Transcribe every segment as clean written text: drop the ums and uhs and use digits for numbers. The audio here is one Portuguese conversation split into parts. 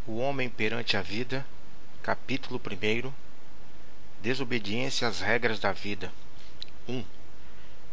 O homem perante a vida, capítulo 1. Desobediência às regras da vida. 1.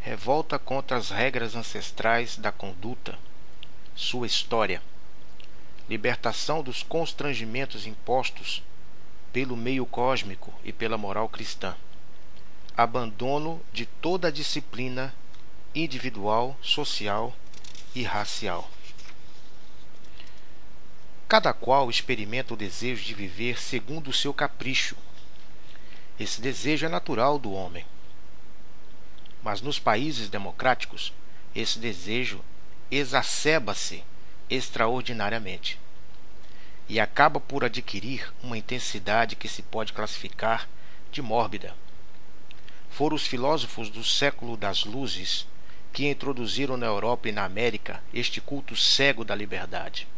Revolta contra as regras ancestrais da conduta. Sua história. Libertação dos constrangimentos impostos pelo meio cósmico e pela moral cristã. Abandono de toda a disciplina individual, social e racial. Cada qual experimenta o desejo de viver segundo o seu capricho. Esse desejo é natural do homem. Mas nos países democráticos, esse desejo exacerba-se extraordinariamente e acaba por adquirir uma intensidade que se pode classificar de mórbida. Foram os filósofos do século das luzes que introduziram na Europa e na América este culto cego da liberdade.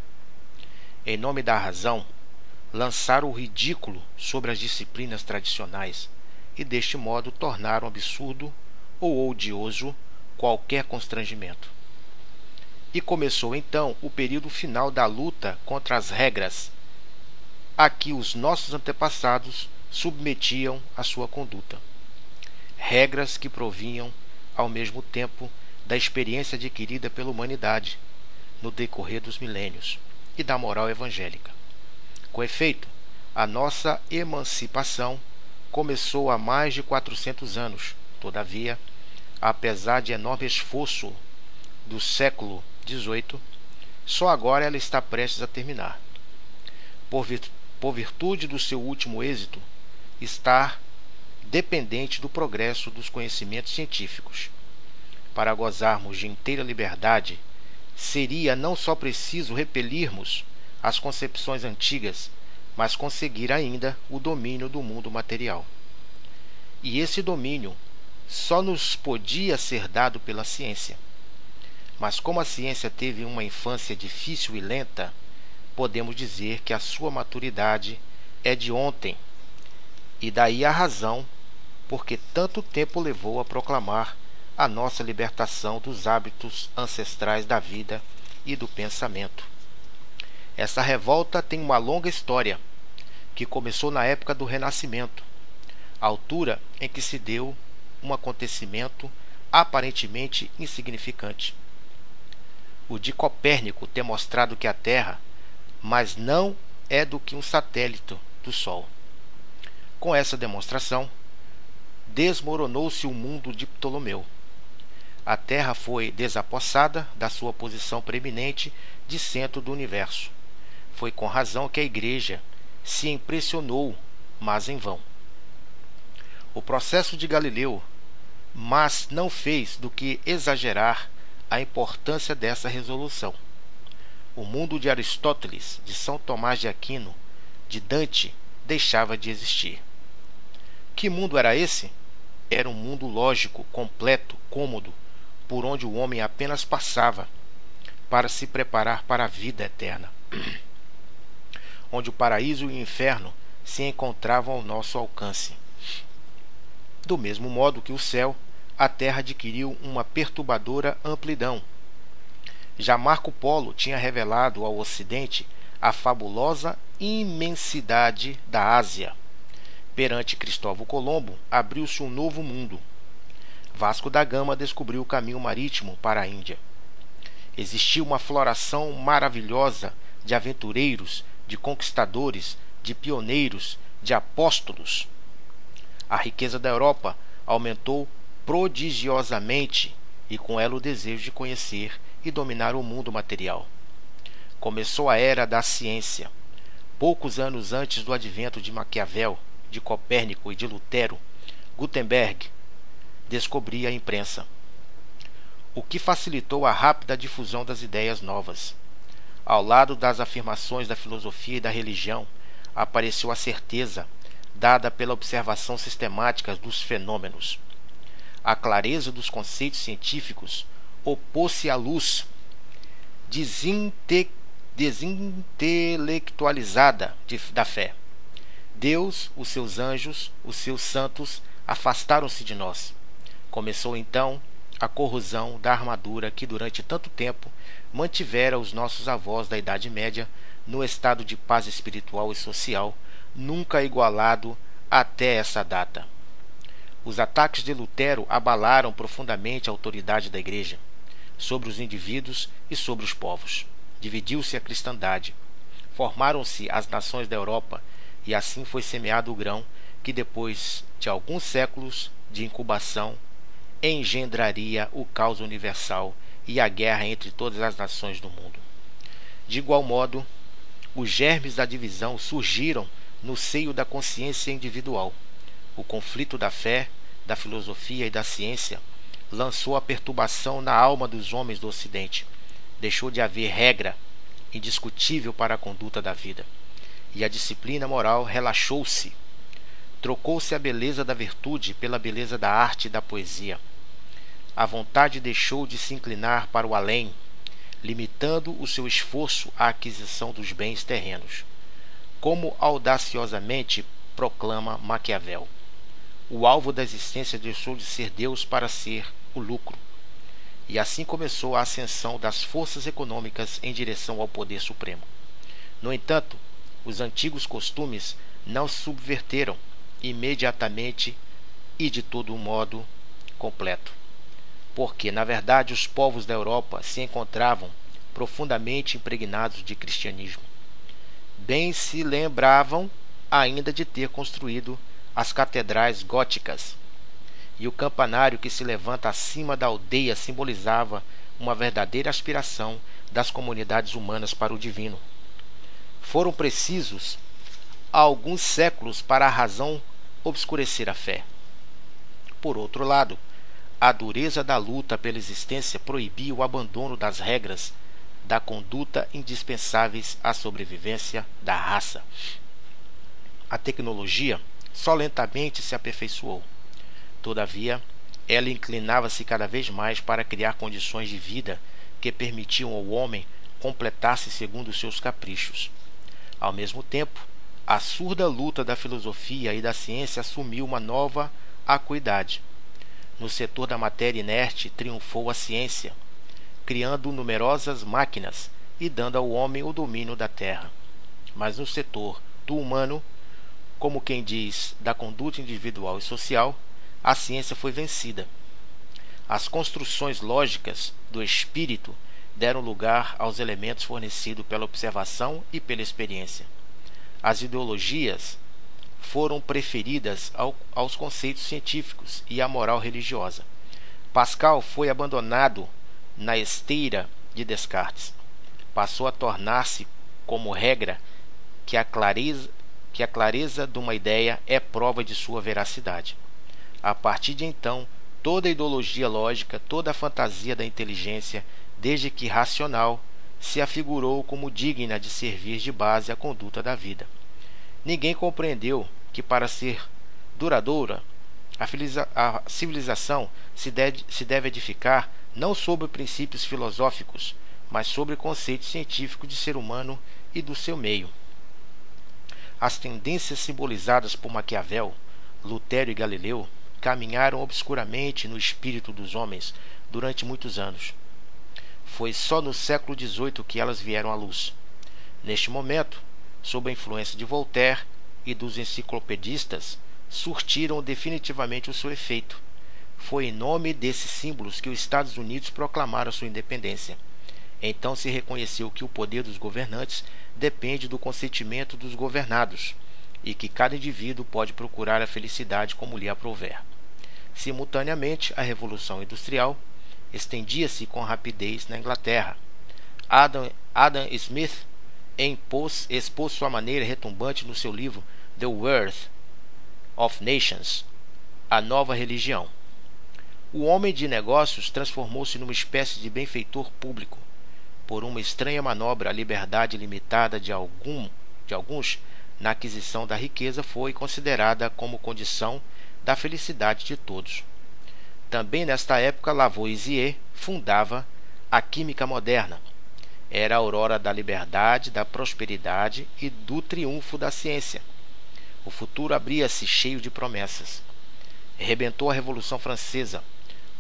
Em nome da razão, lançaram o ridículo sobre as disciplinas tradicionais e deste modo tornaram absurdo ou odioso qualquer constrangimento. E começou então o período final da luta contra as regras a que os nossos antepassados submetiam a sua conduta. Regras que provinham, ao mesmo tempo, da experiência adquirida pela humanidade no decorrer dos milênios e da moral evangélica. Com efeito, a nossa emancipação começou há mais de 400 anos. Todavia, apesar de enorme esforço do século XVIII, só agora ela está prestes a terminar. Por virtude do seu último êxito, está dependente do progresso dos conhecimentos científicos. Para gozarmos de inteira liberdade, seria não só preciso repelirmos as concepções antigas, mas conseguir ainda o domínio do mundo material. E esse domínio só nos podia ser dado pela ciência. Mas como a ciência teve uma infância difícil e lenta, podemos dizer que a sua maturidade é de ontem, e daí a razão porque tanto tempo levou a proclamar a nossa libertação dos hábitos ancestrais da vida e do pensamento. Essa revolta tem uma longa história, que começou na época do Renascimento, a altura em que se deu um acontecimento aparentemente insignificante. O de Copérnico ter mostrado que a Terra, mas não é do que um satélite do Sol. Com essa demonstração, desmoronou-se o mundo de Ptolomeu. A Terra foi desapossada da sua posição preeminente de centro do universo. Foi com razão que a Igreja se impressionou, mas em vão. O processo de Galileu, mas não fez do que exagerar a importância dessa resolução. O mundo de Aristóteles, de São Tomás de Aquino, de Dante, deixava de existir. Que mundo era esse? Era um mundo lógico, completo, cômodo, por onde o homem apenas passava para se preparar para a vida eterna, onde o paraíso e o inferno se encontravam ao nosso alcance. Do mesmo modo que o céu, a terra adquiriu uma perturbadora amplidão. Já Marco Polo tinha revelado ao Ocidente a fabulosa imensidade da Ásia. Perante Cristóvão Colombo, abriu-se um novo mundo. Vasco da Gama descobriu o caminho marítimo para a Índia. Existia uma floração maravilhosa de aventureiros, de conquistadores, de pioneiros, de apóstolos. A riqueza da Europa aumentou prodigiosamente e com ela o desejo de conhecer e dominar o mundo material. Começou a era da ciência. Poucos anos antes do advento de Maquiavel, de Copérnico e de Lutero, Gutenberg descobria a imprensa, o que facilitou a rápida difusão das ideias novas. Ao lado das afirmações da filosofia e da religião, apareceu a certeza, dada pela observação sistemática dos fenômenos. A clareza dos conceitos científicos opôs-se à luz desintelectualizada da fé. Deus, os seus anjos, os seus santos, afastaram-se de nós. Começou então a corrosão da armadura que durante tanto tempo mantivera os nossos avós da Idade Média no estado de paz espiritual e social, nunca igualado até essa data. Os ataques de Lutero abalaram profundamente a autoridade da Igreja sobre os indivíduos e sobre os povos. Dividiu-se a cristandade. Formaram-se as nações da Europa e assim foi semeado o grão que depois de alguns séculos de incubação engendraria o caos universal e a guerra entre todas as nações do mundo. De igual modo, os germes da divisão surgiram no seio da consciência individual. O conflito da fé, da filosofia e da ciência lançou a perturbação na alma dos homens do Ocidente. Deixou de haver regra indiscutível para a conduta da vida, e a disciplina moral relaxou-se. Trocou-se a beleza da virtude pela beleza da arte e da poesia. A vontade deixou de se inclinar para o além, limitando o seu esforço à aquisição dos bens terrenos. Como audaciosamente proclama Maquiavel, o alvo da existência deixou de ser Deus para ser o lucro. E assim começou a ascensão das forças econômicas em direção ao poder supremo. No entanto, os antigos costumes não se subverteram imediatamente e de todo modo completo, porque, na verdade, os povos da Europa se encontravam profundamente impregnados de cristianismo. Bem se lembravam ainda de ter construído as catedrais góticas, e o campanário que se levanta acima da aldeia simbolizava uma verdadeira aspiração das comunidades humanas para o divino. Foram precisos alguns séculos para a razão obscurecer a fé. Por outro lado, a dureza da luta pela existência proibia o abandono das regras da conduta indispensáveis à sobrevivência da raça. A tecnologia só lentamente se aperfeiçoou. Todavia, ela inclinava-se cada vez mais para criar condições de vida que permitiam ao homem completar-se segundo os seus caprichos. Ao mesmo tempo, a surda luta da filosofia e da ciência assumiu uma nova acuidade. No setor da matéria inerte triunfou a ciência, criando numerosas máquinas e dando ao homem o domínio da terra. Mas no setor do humano, como quem diz da conduta individual e social, a ciência foi vencida. As construções lógicas do espírito deram lugar aos elementos fornecidos pela observação e pela experiência. As ideologias foram preferidas aos conceitos científicos e à moral religiosa. Pascal foi abandonado na esteira de Descartes. Passou a tornar-se como regra que a clareza de uma ideia é prova de sua veracidade. A partir de então, toda a ideologia lógica, toda a fantasia da inteligência, desde que racional, se afigurou como digna de servir de base à conduta da vida. Ninguém compreendeu que para ser duradoura, a civilização se deve edificar não sobre princípios filosóficos, mas sobre conceitos científicos de ser humano e do seu meio. As tendências simbolizadas por Maquiavel, Lutero e Galileu caminharam obscuramente no espírito dos homens durante muitos anos. Foi só no século XVIII que elas vieram à luz. Neste momento, sob a influência de Voltaire e dos enciclopedistas, surtiram definitivamente o seu efeito. Foi em nome desses símbolos que os Estados Unidos proclamaram sua independência. Então se reconheceu que o poder dos governantes depende do consentimento dos governados e que cada indivíduo pode procurar a felicidade como lhe aprouver. Simultaneamente, a Revolução Industrial estendia-se com rapidez na Inglaterra. Adam Smith expôs sua maneira retumbante no seu livro The Worth of Nations, a nova religião. O homem de negócios transformou-se numa espécie de benfeitor público. Por uma estranha manobra, a liberdade limitada de alguns na aquisição da riqueza foi considerada como condição da felicidade de todos. Também nesta época, Lavoisier fundava a química moderna. Era a aurora da liberdade, da prosperidade e do triunfo da ciência. O futuro abria-se cheio de promessas. Rebentou a Revolução Francesa.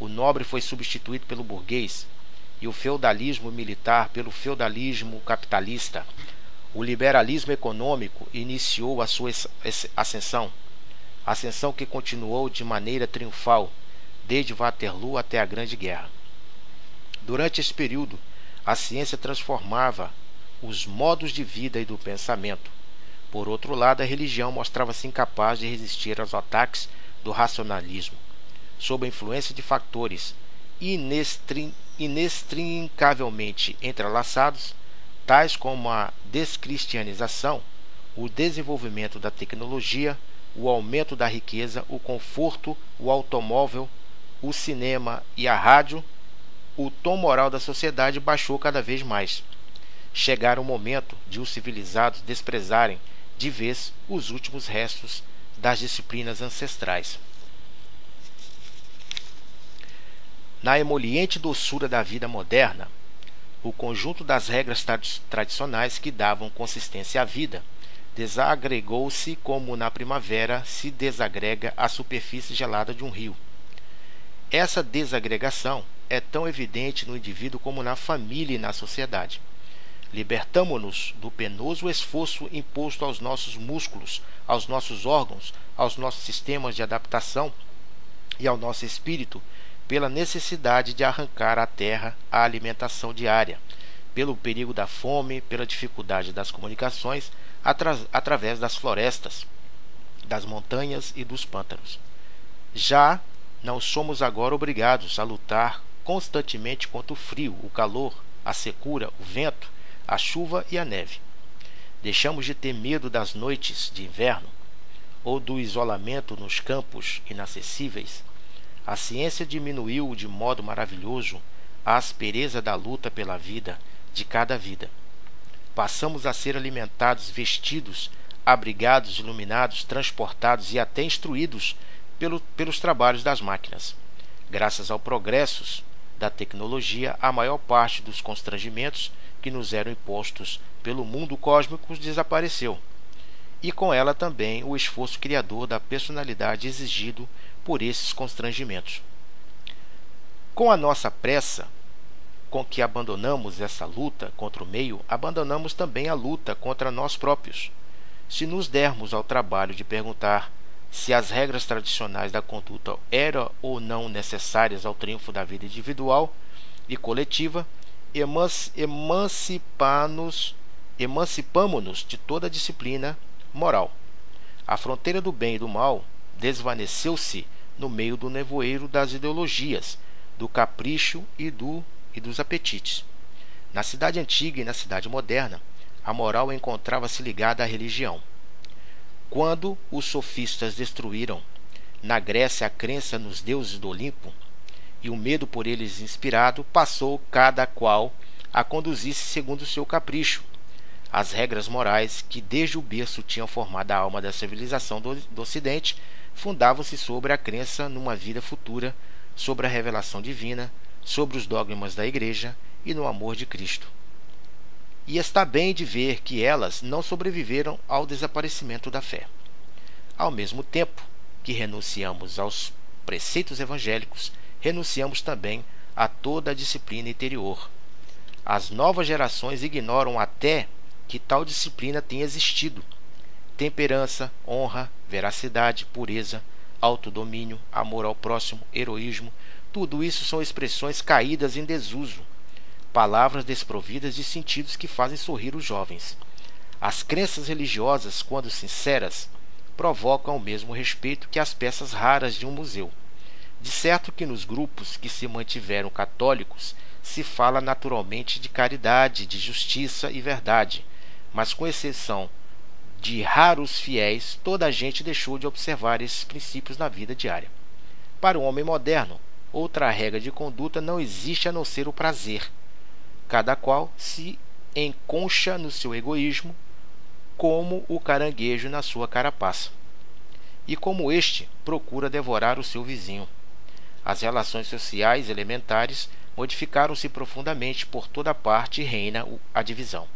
O nobre foi substituído pelo burguês e o feudalismo militar pelo feudalismo capitalista. O liberalismo econômico iniciou a sua ascensão, ascensão que continuou de maneira triunfal, desde Waterloo até a Grande Guerra. Durante esse período, a ciência transformava os modos de vida e do pensamento. Por outro lado, a religião mostrava-se incapaz de resistir aos ataques do racionalismo, sob a influência de fatores inextricavelmente entrelaçados, tais como a descristianização, o desenvolvimento da tecnologia, o aumento da riqueza, o conforto, o automóvel, o cinema e a rádio. O tom moral da sociedade baixou cada vez mais. Chegara o momento de os civilizados desprezarem de vez os últimos restos das disciplinas ancestrais. Na emoliente doçura da vida moderna, o conjunto das regras tradicionais que davam consistência à vida desagregou-se como na primavera se desagrega a superfície gelada de um rio. Essa desagregação é tão evidente no indivíduo como na família e na sociedade. Libertamo-nos do penoso esforço imposto aos nossos músculos, aos nossos órgãos, aos nossos sistemas de adaptação e ao nosso espírito, pela necessidade de arrancar à terra a alimentação diária, pelo perigo da fome, pela dificuldade das comunicações através das florestas, das montanhas e dos pântanos. Já não somos agora obrigados a lutar constantemente contra o frio, o calor, a secura, o vento, a chuva e a neve. Deixamos de ter medo das noites de inverno ou do isolamento nos campos inacessíveis. A ciência diminuiu de modo maravilhoso a aspereza da luta pela vida, de cada vida. Passamos a ser alimentados, vestidos, abrigados, iluminados, transportados e até instruídos pelos trabalhos das máquinas. Graças ao progresso da tecnologia, a maior parte dos constrangimentos que nos eram impostos pelo mundo cósmico desapareceu, e com ela também o esforço criador da personalidade exigido por esses constrangimentos. Com a nossa pressa, com que abandonamos essa luta contra o meio, abandonamos também a luta contra nós próprios. Se nos dermos ao trabalho de perguntar se as regras tradicionais da conduta eram ou não necessárias ao triunfo da vida individual e coletiva, emancipamo-nos de toda a disciplina moral. A fronteira do bem e do mal desvaneceu-se no meio do nevoeiro das ideologias, do capricho e dos apetites. Na cidade antiga e na cidade moderna, a moral encontrava-se ligada à religião. Quando os sofistas destruíram na Grécia a crença nos deuses do Olimpo e o medo por eles inspirado, passou cada qual a conduzir-se segundo o seu capricho. As regras morais que desde o berço tinham formado a alma da civilização do Ocidente fundavam-se sobre a crença numa vida futura, sobre a revelação divina, sobre os dogmas da Igreja e no amor de Cristo. E está bem de ver que elas não sobreviveram ao desaparecimento da fé. Ao mesmo tempo que renunciamos aos preceitos evangélicos, renunciamos também a toda a disciplina interior. As novas gerações ignoram até que tal disciplina tenha existido. Temperança, honra, veracidade, pureza, autodomínio, amor ao próximo, heroísmo, tudo isso são expressões caídas em desuso, palavras desprovidas de sentidos que fazem sorrir os jovens. As crenças religiosas, quando sinceras, provocam o mesmo respeito que as peças raras de um museu. De certo que nos grupos que se mantiveram católicos se fala naturalmente de caridade, de justiça e verdade, mas com exceção de raros fiéis, toda a gente deixou de observar esses princípios na vida diária. Para o homem moderno, outra regra de conduta não existe a não ser o prazer. Cada qual se enconcha no seu egoísmo, como o caranguejo na sua carapaça. E como este, procura devorar o seu vizinho. As relações sociais elementares modificaram-se profundamente por toda parte e reina a divisão.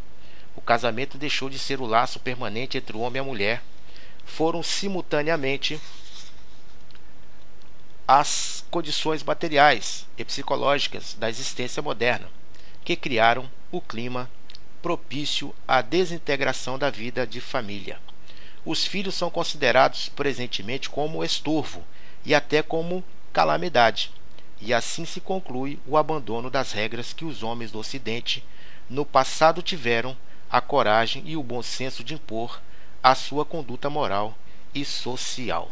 O casamento deixou de ser o laço permanente entre o homem e a mulher. Foram simultaneamente as condições materiais e psicológicas da existência moderna, que criaram o clima propício à desintegração da vida de família. Os filhos são considerados presentemente como estorvo e até como calamidade, e assim se conclui o abandono das regras que os homens do Ocidente no passado tiveram a coragem e o bom senso de impor à sua conduta moral e social.